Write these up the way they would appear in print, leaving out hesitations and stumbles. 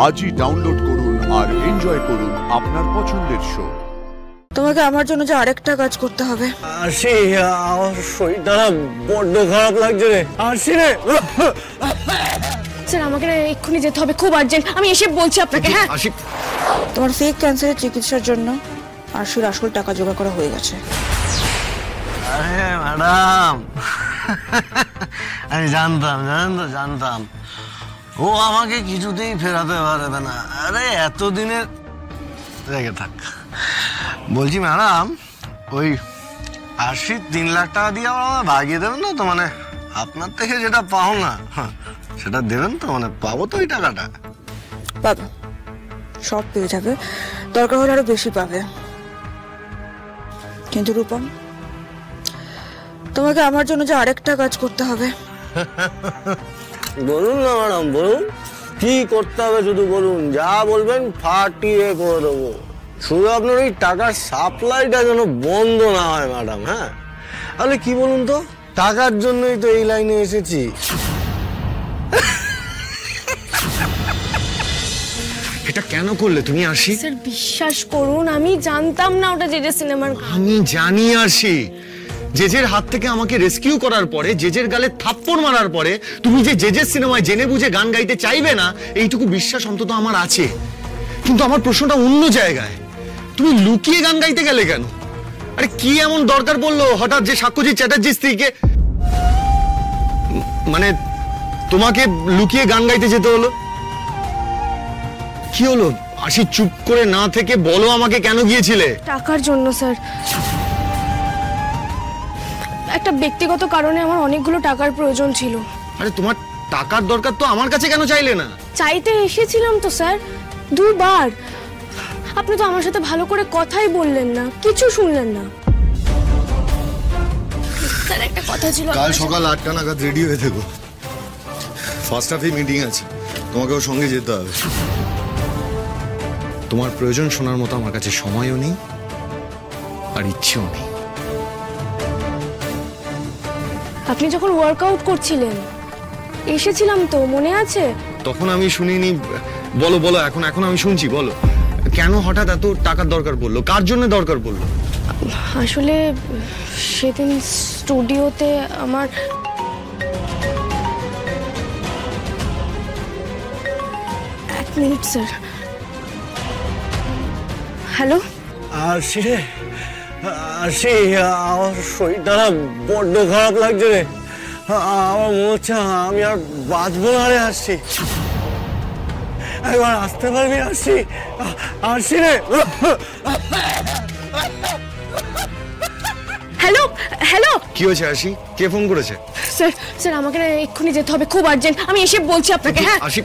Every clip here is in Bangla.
আজই ডাউনলোড করুন আর এনজয় করুন আপনার পছন্দের শো। তোমাকে আমার জন্য যে আরেকটা কাজ করতে হবে। আসি, আমার শরীরটা বড্ড খারাপ লাগছে রে। আসি রে। স্যার আমাকে না এক্ষুনি যেতে হবে, খুব আর্জেন্ট। আমি এসে বলছি আপনাকে। হ্যাঁ, আসি। তোমার ফেক ক্যান্সারের চিকিৎসার জন্য আরশির আসল টাকা জোগাড় করা হয়ে গেছে। আরে ম্যাডাম, আমি জানতাম ও আমাকে কিছুতেই ফেরাতে পারবে না। আরে এতদিনের রেখে থাক। বলছি ম্যাডাম, ওই 3 লাখ টাকা দিয়ে আমার ভাগিয়ে দেবেন না তো? মানে আপনার থেকে যেটা পাও না সেটা দেবেন তো? মানে পাবো তো ওই টাকাটা? পাবে, সব পেয়ে যাবে, দরকার হলে আরো বেশি পাবে। কিন্তু রূপম, তোমাকে আমার জন্য যে আরেকটা কাজ করতে হবে। বলুন না ম্যাডাম, বলুন কি করতে হবে, শুধু বলুন। যা বলবেন ফাটিয়ে করে দেবো। শুধু আপনার ওই টাকার সাপ্লাইটা যেন বন্ধ না হয় ম্যাডাম। হ্যাঁ, তাহলে কি বলুন তো, টাকার জন্যই তো এই লাইনে এসেছি। এটা কেন করলে তুমি আরশি? স্যার বিশ্বাস করুন, আমি জানতাম না ওটা জেজে সিনেমার। আমি জানি আরশি, জেজের হাত থেকে আমাকে রেস্কিউ করার পরে, জেজের গালে থাপ্পড় মারার পরে তুমি যে জেজের সিনেমায় জেনে বুঝে গান গাইতে চাইবে না, এইটুকু বিশ্বাস অন্তত আমার আছে। কিন্তু আমার প্রশ্নটা অন্য জায়গায়। তুমি লুকিয়ে গান গাইতে গেলে কেন? আরে কি এমন দরকার পড়লো হঠাৎ যে সাক্ষ্যজিৎ চ্যাটার্জির স্ত্রীকে, মানে তোমাকে লুকিয়ে গান গাইতে যেতে হলো? কি হলো আশি? চুপ করে না থেকে বলো আমাকে, কেন গিয়েছিলে? টাকার জন্য স্যার। একটা ব্যক্তিগত কারণে আমার অনেকগুলো টাকার প্রয়োজন ছিল। আরে তোমার টাকার দরকার তো আমার কাছে কেন চাইলে না? চাইতে এসেছিলাম তো স্যার, 2 বার। আপনি তো আমার সাথে ভালো করে কথাই বললেন না, কিছু শুনলেন না। স্যার একটা কথা ছিল। কাল সকাল 8টা নাগাদ রেডি হয়ে থেকো, ফার্স্ট হাফে মিটিং আছে, তোমাকেও সঙ্গে যেতে হবে। তোমার প্রয়োজন শোনার মতো আমার কাছে সময়ও নেই আর ইচ্ছেও নেই। আপনি যখন ওয়ার্কআউট করছিলেন এসেছিলাম তো, মনে আছে? তখন আমি শুনিনি। বলো বলো, এখন আমি শুনছি। বলো কেন হঠাৎ এত টাকার দরকার পড়লো? কার জন্য দরকার পড়লো? আসলে সেদিন স্টুডিওতে আমার এক মিনিট স্যার। হ্যালো আসি রে। আসি, আমার শরীরটা বড্ড খারাপ লাগছে রে। আমার মনে হচ্ছে আমি আর বাঁচবো না রে। আসছি, একবার আসতে পারবি? আসি, আসি রে। হ্যালো হ্যালো, কি হয়েছে আশি? কে ফোন করেছে? স্যার স্যার আমাকে না এক্ষুনি যেতে হবে, খুব আর্জেন্ট। আমি এসে বলছি আপনাকে। হ্যাঁ আশি,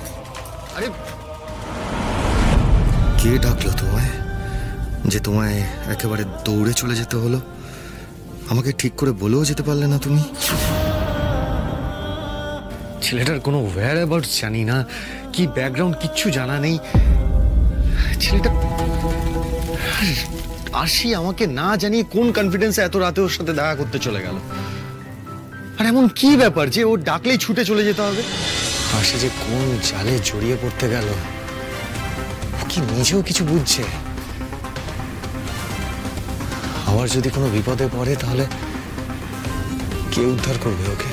আরে কে ডাকলো তোমায় যে তোমায় একেবারে দৌড়ে চলে যেতে হলো? আমাকে ঠিক করে বলেও যেতে পারলে না তুমি? ছেলেটার কোনো ওয়্যার অ্যাবাউটস জানি না, কি ব্যাকগ্রাউন্ড কিচ্ছু জানা নেই। ছেলেটা আশি আমাকে না জানিয়ে কোন কনফিডেন্সে এত রাতে ওর সাথে দেখা করতে চলে গেল? আর এমন কি ব্যাপার যে ও ডাকলেই ছুটে চলে যেতে হবে? আশি যে কোন জালে জড়িয়ে পড়তে গেল, ও কি নিজেও কিছু বুঝছে? আবার যদি কোনো বিপদে পড়ে তাহলে কে উদ্ধার করবে ওকে?